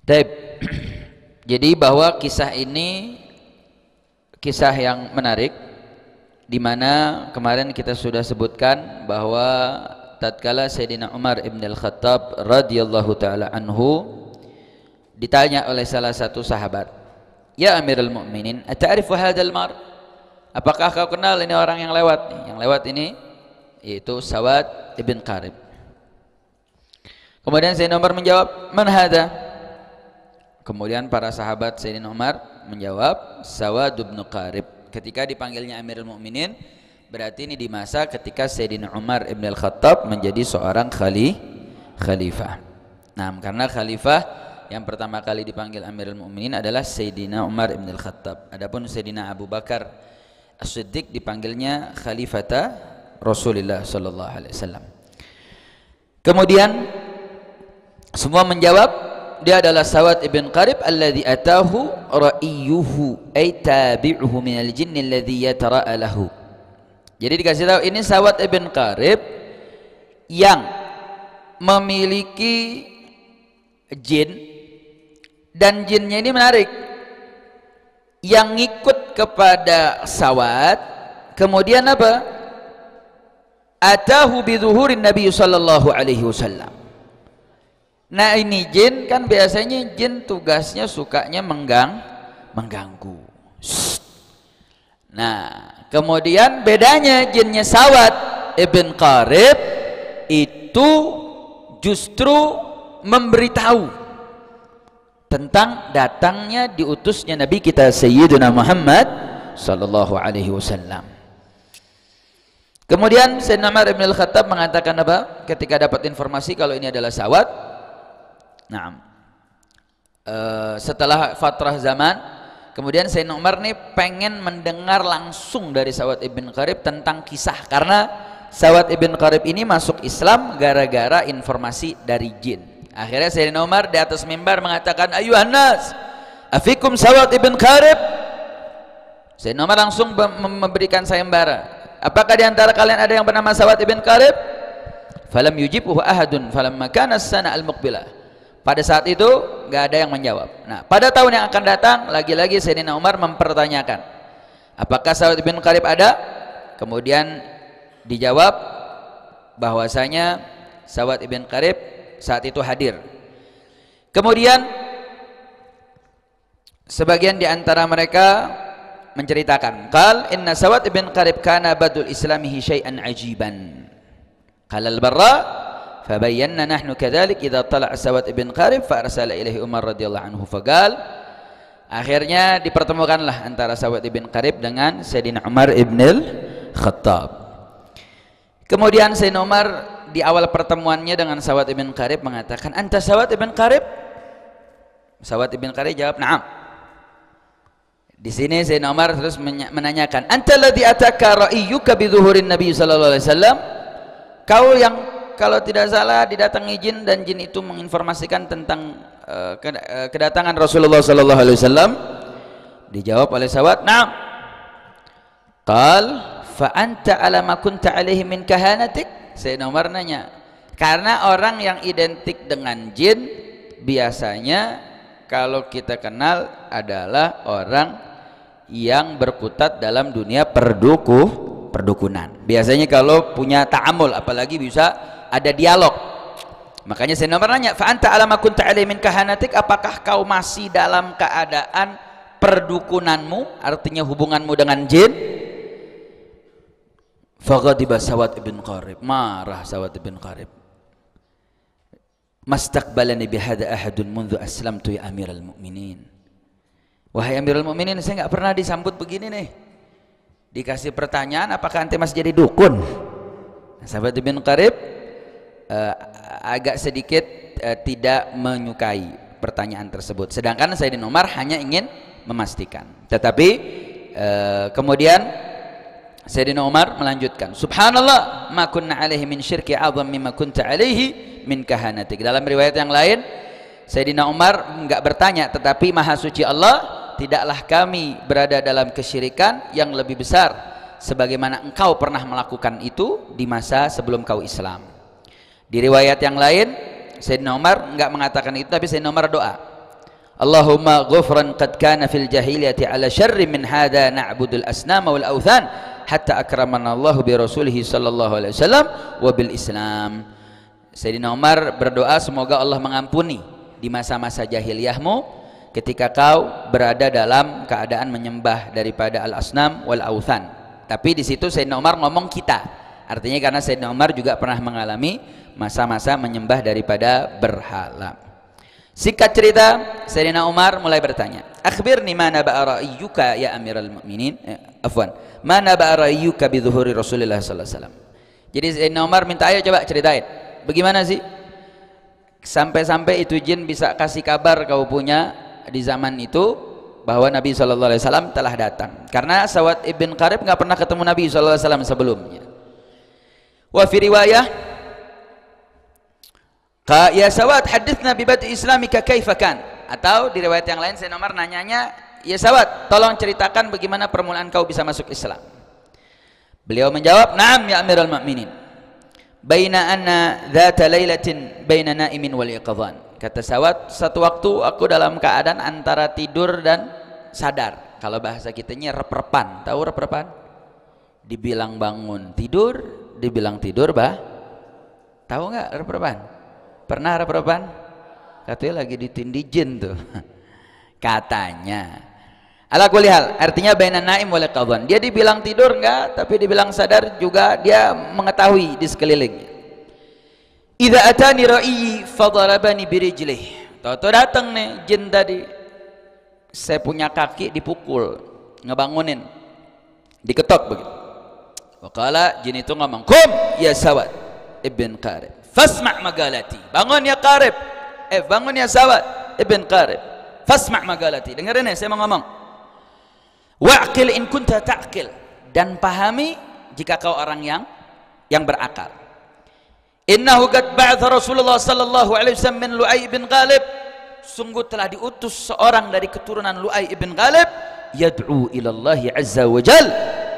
Taib. Jadi bahwa kisah ini kisah yang menarik, di mana kemarin kita sudah sebutkan bahwa tatkala Sayyidina Umar ibn al-Khattab radhiyallahu taala anhu ditanya oleh salah satu sahabat, "Ya Amirul Mukminin, ata'rifu hadzal mar?" Apakah kau kenal ini orang yang lewat nih? Yang lewat ini yaitu Sawad ibn Qarib. Kemudian Sayyidina Umar menjawab, "Man hadza?" Kemudian para sahabat Sayyidina Umar menjawab, "Sawad ibn Qarib." Ketika dipanggilnya Amirul Mukminin, berarti ini di masa ketika Sayyidina Umar ibn al-Khattab menjadi seorang khalifah. Nah, karena khalifah yang pertama kali dipanggil Amirul Mukminin adalah Sayyidina Umar ibn al-Khattab. Adapun Sayyidina Abu Bakar As-Siddiq dipanggilnya Khalifata Rasulullah sallallahu alaihi wasallam. Kemudian semua menjawab dia adalah Sawad ibn Qarib alladhi atahu ra'iyuhu ay tabi'uhu minal jinni alladhi yatara'a lahu. Jadi dikasih tahu ini Sawad ibn Qarib yang memiliki jin, dan jinnya ini menarik, yang ngikut kepada Sawad. Kemudian apa? Atahu bidzuhurin Nabi sallallahu alaihi wasallam. Nah, ini jin kan biasanya jin tugasnya sukanya mengganggu. Nah, kemudian bedanya jinnya Sawad ibn Qarib itu justru memberitahu tentang datangnya diutusnya Nabi kita Sayyidina Muhammad sallallahu alaihi wasallam. Kemudian Sayyidina Umar ibn al-Khattab mengatakan apa? Ketika dapat informasi kalau ini adalah Sawad. Nah, setelah fatrah zaman, kemudian Sayyidina Umar nih pengen mendengar langsung dari Sawad ibn Qarib tentang kisah, karena Sawad ibn Qarib ini masuk Islam gara-gara informasi dari jin. Akhirnya Sayyidina Umar di atas mimbar mengatakan, "Ayuhan nas, afikum Sawad ibn Qarib?" Sayyidina Umar langsung memberikan sayembara, "Apakah di antara kalian ada yang bernama Sawad ibn Qarib?" Falam yujibhu ahadun falamma kana as-sana al-muqbilah. Pada saat itu enggak ada yang menjawab. Nah, pada tahun yang akan datang lagi-lagi Sayyidina Umar mempertanyakan, "Apakah Sawad ibn Qarib ada?" Kemudian dijawab bahwasanya Sawad ibn Qarib saat itu hadir. Kemudian sebagian di antara mereka menceritakan, qal inna Sawad ibn Qarib kana badul islamihi syai'an ajiban. Qala al-Barra fabayyanna nahnu kadzalik idza tala'a Sawad ibn Qarib fa arsala ilaihi Umar radhiyallahu anhu faqal. Akhirnya dipertemukanlah antara Sawad ibn Qarib dengan Sayyidina Umar ibn al-Khattab. Kemudian Sayyidina Umar di awal pertemuannya dengan Sawad ibn Qarib mengatakan, "Anta Sawad ibn Qarib?" Sawad ibn Qarib jawab, "Na'am." Di sini Sayyidina Umar terus menanyakan, "Anta alladhi ataka ra'iyuka bi dhuhurin Nabi sallallahu alaihi wasallam?" Kau yang kalau tidak salah didatangi jin dan jin itu menginformasikan tentang kedatangan Rasulullah sallallahu alaihi wasallam. Dijawab oleh Sawad, "Na'am." Qal fa anta ala ma kunta alaihi min kahanatik. Sayyidina Umar nanya, karena orang yang identik dengan jin biasanya kalau kita kenal adalah orang yang berkutat dalam dunia perdukunan. Biasanya kalau punya ta'amul, apalagi bisa ada dialog. Makanya Sayyidina Umar nanya, fa anta ala ma kunta alaihi min kahanatik, apakah kau masih dalam keadaan perdukunanmu, artinya hubunganmu dengan jin? Faghadiba Sawad ibn Qarib, marah Sawad ibn Qarib. Mastaqbalani bihadza ahadun mundu aslamtu ya Amirul Mukminin. Wahai Amirul Mukminin, saya enggak pernah disambut begini nih. Dikasih pertanyaan, apakah ente masih jadi dukun? Sawad ibn Qarib agak sedikit tidak menyukai pertanyaan tersebut. Sedangkan Sayyidina Umar hanya ingin memastikan. Tetapi kemudian Sayyidina Umar melanjutkan, "Subhanallah, ma kunna alaihi min syirki a'zam mimma kunta alaihi min kahanatik." Dalam riwayat yang lain, Sayyidina Umar enggak bertanya, tetapi Maha Suci Allah, tidaklah kami berada dalam kesyirikan yang lebih besar sebagaimana engkau pernah melakukan itu di masa sebelum kau Islam. Di riwayat yang lain, Sayyidina Umar enggak mengatakan itu, tapi Sayyidina Umar doa, Allahumma ghufran qad kana fil jahiliyati ala syarri min hadha na'budul asnama wal awthan hatta akramana Allah bi rasulihi sallallahu alaihi wasallam wa bil Islam. Sayyidina Umar berdoa semoga Allah mengampuni di masa-masa jahiliyahmu ketika kau berada dalam keadaan menyembah daripada al-asnam wal awthan. Tapi di situ Sayyidina Umar ngomong kita. Artinya karena Sayyidina Umar juga pernah mengalami masa-masa menyembah daripada berhala. Singkat cerita, Sayyidina Umar mulai bertanya, akhbirni ma naba'a ra'yuka ya Amiral Mu'minin, ma naba'a ra'yuka bi dhuhuri Rasulullah sallallahu alaihi wasallam. Jadi Sayyidina Umar minta, ayo coba ceritain, bagaimana sih sampai-sampai itu jin bisa kasih kabar kau punya di zaman itu bahwa Nabi sallallahu alaihi wasallam telah datang. Karena Sawat ibn Qarib nggak pernah ketemu Nabi sallallahu alaihi wasallam sebelumnya. Wa fi riwayah, ya Sawat hadithna bi bad'i islamika kaifa kan, atau di riwayat yang lain Sayyidina Umar nanyanya, ya Sawat tolong ceritakan bagaimana permulaan kau bisa masuk Islam. Beliau menjawab, na'am ya Amiral Mu'minin, baina anna dhata lailatin baina na'imin wal yaqadhan. Kata Sawat, satu waktu aku dalam keadaan antara tidur dan sadar. Kalau bahasa kitanya rep-repan. Tahu rep-repan? Dibilang bangun tidur, dibilang tidur tahu nggak rep-repan? Pernah rep-repan? Katanya lagi ditindih jin tuh. Katanya. Ala kulli hal, artinya baina naim wal qadhan. Dia dibilang tidur enggak, tapi dibilang sadar juga dia mengetahui di sekelilingnya. Idza atani ra'i fadarabani birijlih. Tahu-tahu datang nih jin tadi. Saya punya kaki dipukul, ngebangunin. Diketok begitu. Waqala jin itu ngomong, "Qum ya Sawat ibn Qarib. Fasma' magalati." Bangun ya Qarib. Bangun ya Sawat ibn Qarib. Fasma' magalati. Dengerin ya, saya mau ngomong. Wa'qil in kunta ta'qil, dan pahami jika kau orang yang berakal. Innahu qad ba'atha Rasulullah sallallahu alaihi wasallam min Lu'ay bin Ghalib. Sungguh telah diutus seorang dari keturunan Lu'ay bin Ghalib, yad'u ila Allah azza wa jal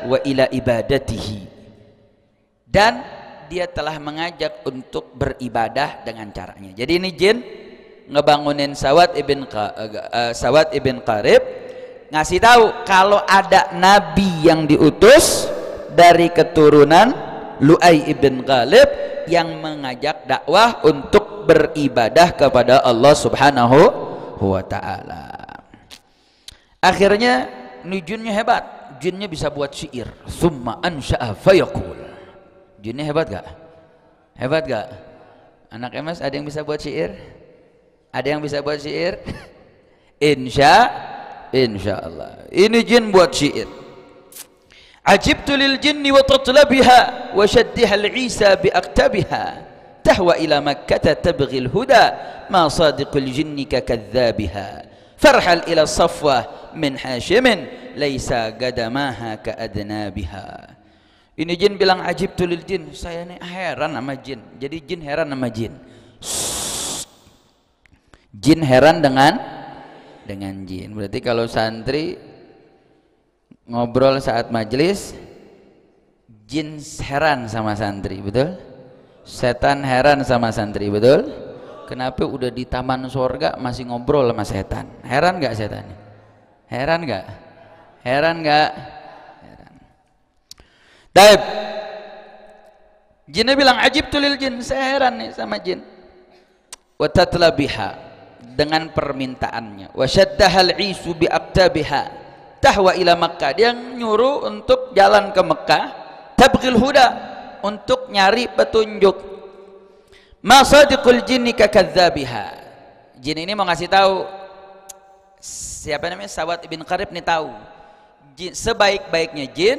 wa ila ibadatihi. Dan dia telah mengajak untuk beribadah dengan caranya. Jadi ini jin ngebangunin Sawat ibn Qarib, ngasih tahu kalau ada nabi yang diutus dari keturunan Lu'ay ibn Ghalib yang mengajak dakwah untuk beribadah kepada Allah Subhanahu wa ta'ala. Akhirnya ini jinnya hebat, jinnya bisa buat syair. Summa ansha'a fayaqul. Jinnya hebat gak? Hebat gak? Anak MS ada yang bisa buat syair? Ada yang bisa buat syair? Insyaallah. Ini jin buat syair. Ajibtu lil jinni wa tatlabiha wa shaddiha al-Isa bi aktabiha tahwa ila Makkah tabghi al-huda ma sadiqul jinni ka kadzabiha farhal ila Safwa min Hashimin laisa gadamaha ka adnabiha. Ini jin bilang ajibtu lil jin, saya ini heran sama jin. Jadi jin heran sama jin. Jin heran dengan jin. Berarti kalau santri ngobrol saat majelis, jin heran sama santri, betul? Setan heran sama santri, betul? Kenapa udah di taman surga masih ngobrol sama setan? Heran nggak setan? Heran nggak? Heran nggak? Heran. Taib. Jinnya bilang ajibtu lil jin, saya heran nih sama jin. Wa tatlabiha, dengan permintaannya. Wa shaddahal isu bi aktabiha tahwa ila Makkah, dia nyuruh untuk jalan ke Mekah, tabghil huda, untuk nyari petunjuk. Ma sadiqul jinni ka kadzabiha. Jin ini mau ngasih tahu, siapa namanya, Sawat ibn Qarib nih tahu jin, sebaik-baiknya jin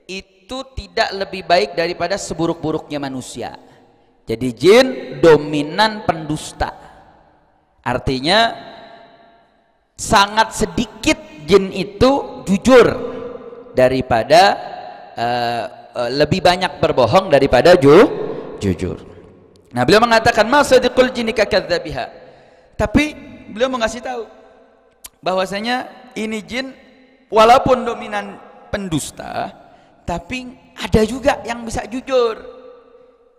itu tidak lebih baik daripada seburuk-buruknya manusia. Jadi jin dominan pendusta. Artinya sangat sedikit jin itu jujur daripada lebih banyak berbohong daripada jujur. Nah, beliau mengatakan masadiqul jinni ka kadzabiha. Tapi beliau mengasih tahu bahwasanya ini jin walaupun dominan pendusta, tapi ada juga yang bisa jujur.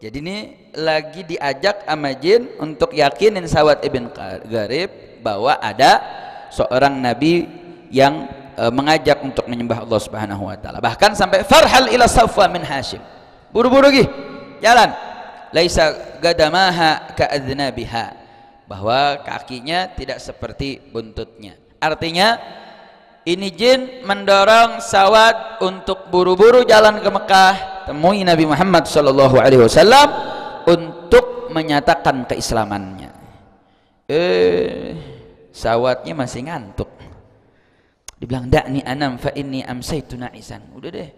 Jadi ini lagi diajak sama jin untuk yakinin Sawat ibn Gharib bahwa ada seorang nabi yang mengajak untuk menyembah Allah Subhanahu wa taala. Bahkan sampai farhal ila Safwa min Hashim. Buru-buru gih, jalan. Laisa gadamaha ka'adznabiha. Bahwa kakinya tidak seperti buntutnya. Artinya ini jin mendorong Sawat untuk buru-buru jalan ke Mekah, temui Nabi Muhammad sallallahu alaihi wasallam untuk menyatakan keislamannya. Sawatnya masih ngantuk. Dibilang, "Da'ni anam fa inni amsaitu na'isan." Udah deh,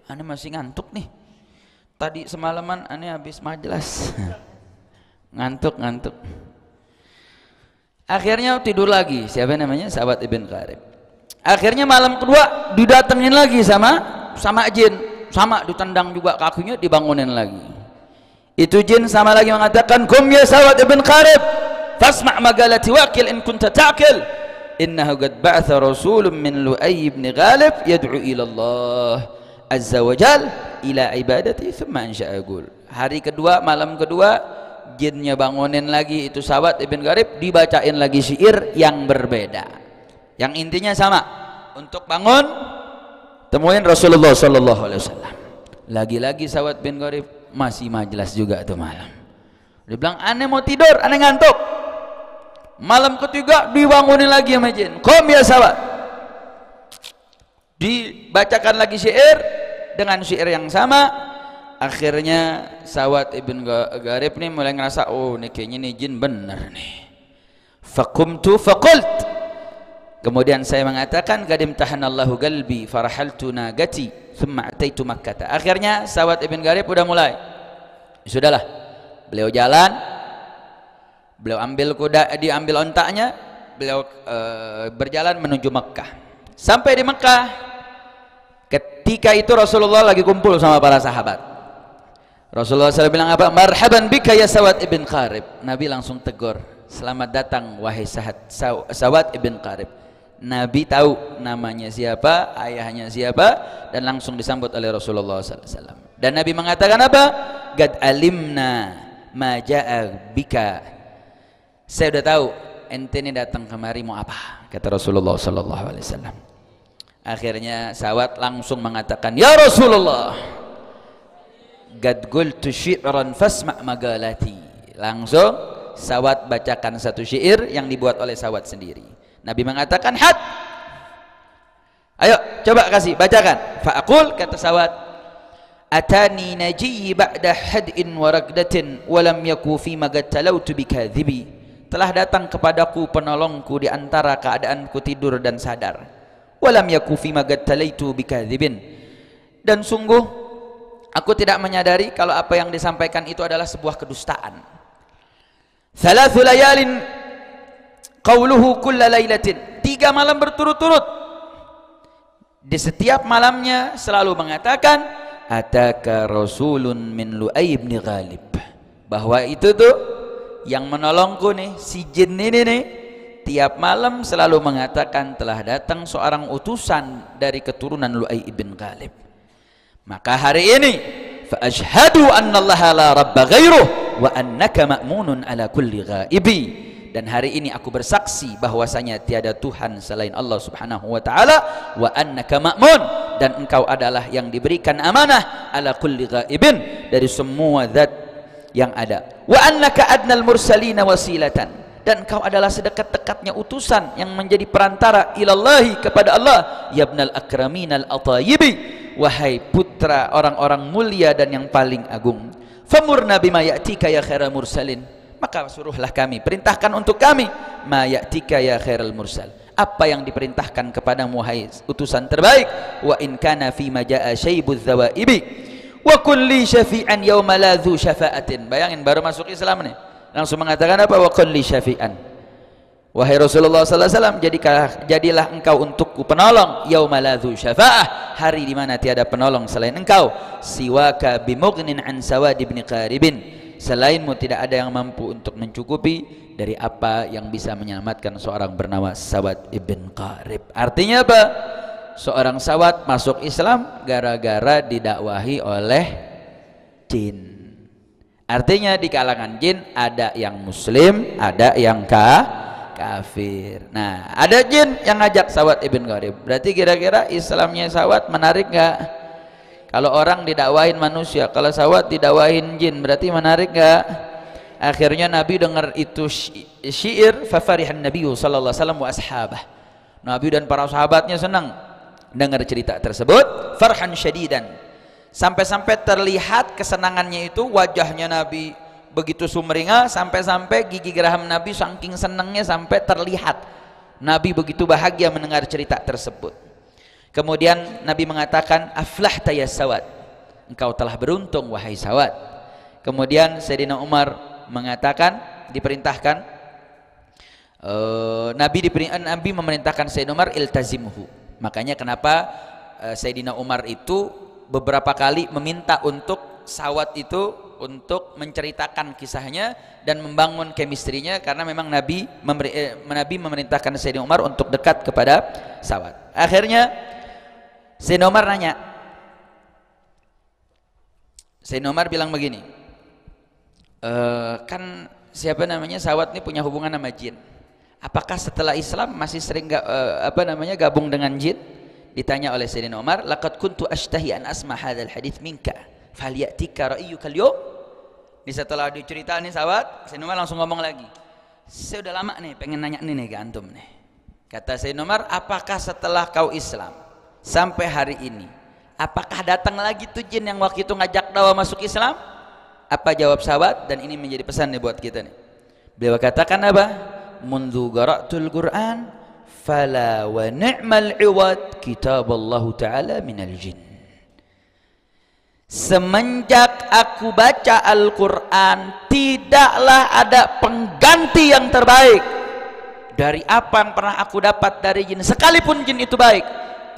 ana masih ngantuk nih. Tadi semalaman ana habis majelis. Ngantuk. Akhirnya tidur lagi. Siapa namanya? Sawat ibn Gharib. Akhirnya malam kedua didatengin lagi sama jin, sama ditendang juga kakinya, dibangunin lagi. Itu jin sama lagi mengatakan, "Kum ya Sawat ibn Gharib, fasma' magalati waqil in kunta ta'qil. Innahu qad ba'atha rasulun min Lu'ay ibn Ghalib yad'u ila Allah azza wa jal ila ibadati thumma ansha'a yaqul." Hari kedua, malam kedua, jinnya bangunin lagi itu Sawat ibn Gharib, dibacain lagi syair yang berbeda. Yang intinya sama, untuk bangun temuin Rasulullah sallallahu alaihi wasallam. Lagi-lagi Sawat bin Gharib masih majelis juga itu malam. Dia bilang, "Ane mau tidur, ane ngantuk." Malam ketiga dibangunin lagi sama jin. "Qum ya Sawat." Dibacakan lagi syair dengan syair yang sama. Akhirnya Sawat ibn Gharib nih mulai ngerasa, oh nih kayaknya nih jin bener nih. Faqumtu faqult. Kemudian saya mengatakan, "Qadim tahanallahu qalbi farahaltu nagati thumma ataitu Makkah." Akhirnya Sawat ibn Gharib udah mulai. Sudahlah. Beliau jalan, beliau ambil kuda, diambil ontaknya, beliau berjalan menuju Mekkah. Sampai di Mekkah, ketika itu Rasulullah lagi kumpul sama para sahabat. Rasulullah SAW bilang apa? "Marhaban bika ya Sawat ibn Gharib." Nabi langsung tegur, "Selamat datang wahai Sawat ibn Gharib." Nabi tahu namanya siapa, ayahnya siapa, dan langsung disambut oleh Rasulullah SAW. Dan Nabi mengatakan apa? "Qad alimna ma ja'a bika." Saya udah tahu ente ini datang kemari mau apa, kata Rasulullah SAW. Akhirnya Sawat langsung mengatakan, "Ya Rasulullah, qad qultu syi'ran fasma' magalati." Langsung Sawat bacakan satu syair yang dibuat oleh Sawat sendiri. Nabi mengatakan, "Had, ayo coba kasih bacakan." Fa'aqul, kata Sawat, "Atani najiyyi ba'da had'in wa ragdatin wa lam yaku fi ma qad talautu bikadhibi." Telah datang kepadaku penolongku di antara keadaanku tidur dan sadar. Wa lam yaku fi ma qad talaitu bikadhibin. Dan sungguh aku tidak menyadari kalau apa yang disampaikan itu adalah sebuah kedustaan. Thalathu layalin qauluhu kulla lailatin. 3 malam berturut-turut. Di setiap malamnya selalu mengatakan, "Ataka rasulun min Lu'ay ibn Ghalib." Bahwa itu tuh yang menolongku nih, si jin ini nih, tiap malam selalu mengatakan telah datang seorang utusan dari keturunan Lu'ay ibn Ghalib. Maka hari ini, fa ashhadu anna Allah la rabba ghairuh wa annaka ma'munun ala kulli ghaibi. Dan hari ini aku bersaksi bahwasanya tiada Tuhan selain Allah Subhanahu wa taala, wa annaka ma'mun, dan engkau adalah yang diberikan amanah ala kulli ghaibin, dari semua zat yang ada. Wa annaka adnal mursalina wasilatan, dan engkau adalah sedekat-dekatnya utusan yang menjadi perantara ilallahi, kepada Allah. Ya ibnal akraminal atayibi, wahai putra orang-orang mulia dan yang paling agung. Famurna bima ya'tika ya khairal mursalin, maka suruhlah kami, perintahkan untuk kami, ma ya'tika ya khairal mursal, apa yang diperintahkan kepadamu wahai utusan terbaik. Wa in kana fi ma jaa syaibudz zawaibi wa kulli syafi'an yauma la dzu syafa'atin. Bayangin baru masuk Islam nih, langsung mengatakan apa? Wa kulli syafi'an, wahai Rasulullah sallallahu alaihi wasallam, jadilah engkau untukku penolong, yauma la dzu syafa'ah, hari di mana tiada penolong selain engkau. Siwaka bimughnin an Sawad ibn Gharibin, selainmu tidak ada yang mampu untuk mencukupi dari apa yang bisa menyelamatkan seorang bernama Sawad ibn Gharib. Artinya apa? Seorang Sawad masuk Islam gara-gara didakwahi oleh jin. Artinya di kalangan jin ada yang muslim, ada yang kafir. Nah, ada jin yang ngajak Sawat ibn Gharib. Berarti kira-kira Islamnya Sawat menarik nggak? Kalau orang didakwahin manusia, kalau Sawat didakwahin jin, berarti menarik nggak? Akhirnya Nabi dengar itu syair, fafarihan Nabi sallallahu alaihi wasallam wa ashabah. Nabi dan para sahabatnya senang dengar cerita tersebut, farhan syadidan. Sampai-sampai terlihat kesenangannya itu, wajahnya Nabi begitu sumringah, sampai-sampai gigi geraham Nabi saking senangnya sampai terlihat Nabi begitu bahagia mendengar cerita tersebut. Kemudian Nabi mengatakan, aflahta ya Sawat, engkau telah beruntung wahai Sawat. Kemudian Sayyidina Umar mengatakan, diperintahkan, Nabi memerintahkan Sayyidina Umar iltazimhu. Makanya kenapa Sayyidina Umar itu beberapa kali meminta untuk Sawat itu untuk menceritakan kisahnya dan membangun chemistry-nya, karena memang Nabi memerintahkan Sayyidina Umar untuk dekat kepada Sawat. Akhirnya Sayyidina Umar nanya, Sayyidina Umar bilang begini, kan siapa namanya Sawat ini punya hubungan sama jin, apakah setelah Islam masih sering gabung dengan jin? Ditanya oleh Sayyidina Umar, laqad kuntu ashtahi an asma hadzal hadits minka falyatika ra'yuka al-yawm. Ini setelah diceritain nih Sawat, Sayyidina Umar langsung ngomong lagi, saya udah lama nih pengen nanya nih ke antum nih. Kata Sayyidina Umar, apakah setelah kau Islam sampai hari ini, apakah datang lagi tuh jin yang waktu itu ngajak dakwah masuk Islam? Apa jawab Sawat? Dan ini menjadi pesan nih buat kita nih. Beliau katakan apa? Mundu qara'tul Qur'an fala wa ni'mal iwad kitaballahu ta'ala minal jin. Semenjak aku baca Al-Quran, tidaklah ada pengganti yang terbaik dari apa yang pernah aku dapat dari jin, sekalipun jin itu baik,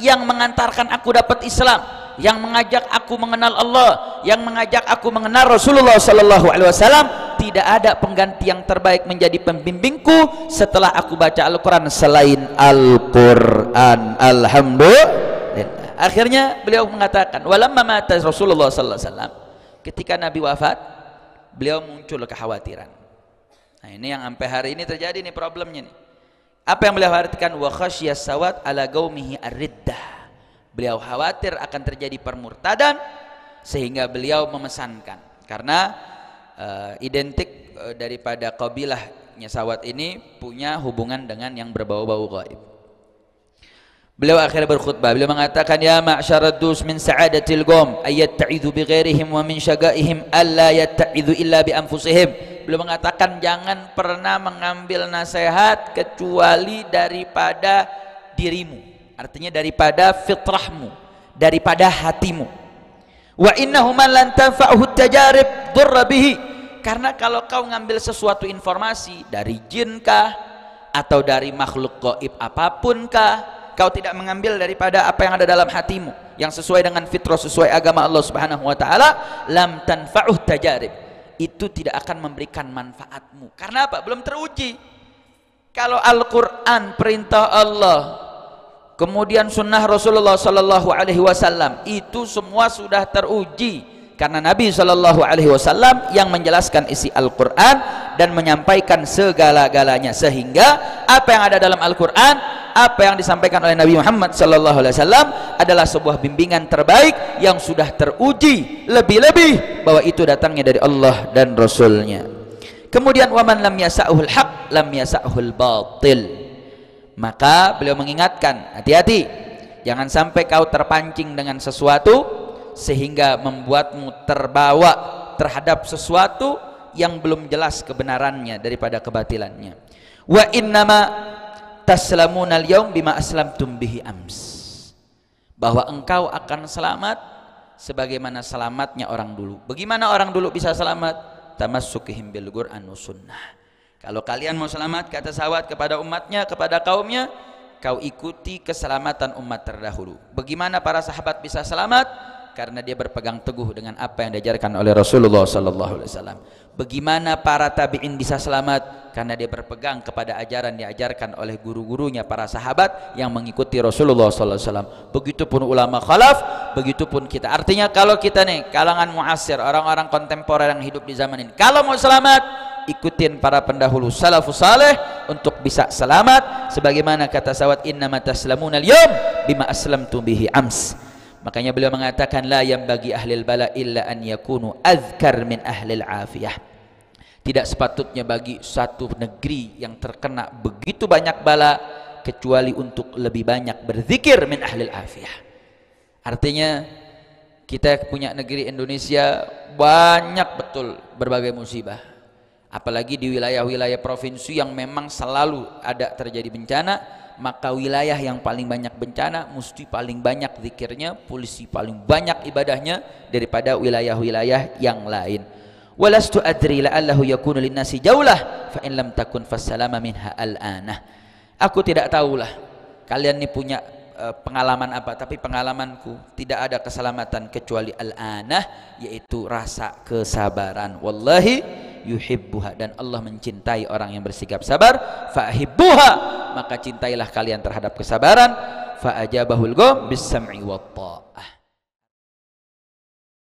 yang mengantarkan aku dapat Islam, yang mengajak aku mengenal Allah, yang mengajak aku mengenal Rasulullah sallallahu alaihi wasallam. Tidak ada pengganti yang terbaik menjadi pembimbingku setelah aku baca Al-Quran selain Al-Quran. Alhamdulillah. Akhirnya beliau mengatakan, walamma mata Rasulullah sallallahu alaihi wasallam, ketika Nabi wafat, beliau muncul kekhawatiran. Nah, ini yang sampai hari ini terjadi nih problemnya nih. Apa yang beliau khawatirkan? Wa khasyas Sawat ala qaumihi ar-riddah. Beliau khawatir akan terjadi permurtadan, sehingga beliau memesankan, karena identik daripada kabilahnya Sawat ini punya hubungan dengan yang berbau-bau gaib. Beliau akhirnya berkhutbah, beliau mengatakan, ya ma'syarad dus min sa'adatil qaum ayatta'idhu bi ghairihim wa min syaga'ihim alla yatta'idhu illa bi anfusihim. Beliau mengatakan, jangan pernah mengambil nasihat kecuali daripada dirimu, artinya daripada fitrahmu, daripada hatimu. Wa innahu man lan tanfa'uhu tajarib durra bihi, karena kalau kau ngambil sesuatu informasi dari jin kah atau dari makhluk gaib apapun kah, kau tidak mengambil daripada apa yang ada dalam hatimu yang sesuai dengan fitrah, sesuai agama Allah Subhanahu wa taala, lam tanfa'uh tajarib, itu tidak akan memberikan manfaatmu. Karena apa? Belum teruji. Kalau Al-Qur'an perintah Allah, kemudian sunnah Rasulullah sallallahu alaihi wasallam, itu semua sudah teruji karena Nabi sallallahu alaihi wasallam yang menjelaskan isi Al-Qur'an dan menyampaikan segala-galanya, sehingga apa yang ada dalam Al-Qur'an, apa yang disampaikan oleh Nabi Muhammad sallallahu alaihi wasallam adalah sebuah bimbingan terbaik yang sudah teruji, lebih-lebih bahwa itu datangnya dari Allah dan Rasulnya. Kemudian waman lam yasa'uhul haq lam yasa'uhul batil. Maka beliau mengingatkan, hati-hati, jangan sampai kau terpancing dengan sesuatu sehingga membuatmu terbawa terhadap sesuatu yang belum jelas kebenarannya daripada kebatilannya. Wa innama taslamuna al-yaum bima aslamtum bihi ams, bahwa engkau akan selamat sebagaimana selamatnya orang dulu. Bagaimana orang dulu bisa selamat? Tamassukihim bil Qur'an was sunnah. Kalau kalian mau selamat, kata Sawat kepada umatnya, kepada kaumnya, kau ikuti keselamatan umat terdahulu. Bagaimana para sahabat bisa selamat? Karena dia berpegang teguh dengan apa yang diajarkan oleh Rasulullah sallallahu alaihi wasallam. Bagaimana para tabi'in bisa selamat? Karena dia berpegang kepada ajaran diajarkan oleh guru-gurunya para sahabat yang mengikuti Rasulullah sallallahu alaihi wasallam. Begitupun ulama khalaf, begitupun kita. Artinya kalau kita nih kalangan muasir, orang-orang kontemporer yang hidup di zaman ini, kalau mau selamat, ikutin para pendahulu salafus saleh untuk bisa selamat. Sebagaimana kata sahabat, innama taslamuna al-yawm bima aslamtu bihi ams. Makanya beliau mengatakan, la yambagi ahlil bala illa an yakunu azkar min ahlil afiyah. Tidak sepatutnya bagi satu negeri yang terkena begitu banyak bala kecuali untuk lebih banyak berzikir min ahlil afiyah. Artinya kita punya negeri Indonesia banyak betul berbagai musibah, apalagi di wilayah-wilayah provinsi yang memang selalu ada terjadi bencana. Maka wilayah yang paling banyak bencana mesti paling banyak zikirnya, polisi paling banyak ibadahnya daripada wilayah-wilayah yang lain. Walastu adri la'allahu yakunu linnasi jaulah fa in lam takun fassalama minha al-anah. Aku tidak tahulah kalian ini punya pengalaman apa, tapi pengalamanku tidak ada keselamatan kecuali al-anah, yaitu rasa kesabaran. Wallahi yuhibbuha, dan Allah mencintai orang yang bersikap sabar. Fa'hibbuha, maka cintailah kalian terhadap kesabaran. Fa'ajabahul gham bis sam'i wat ta'.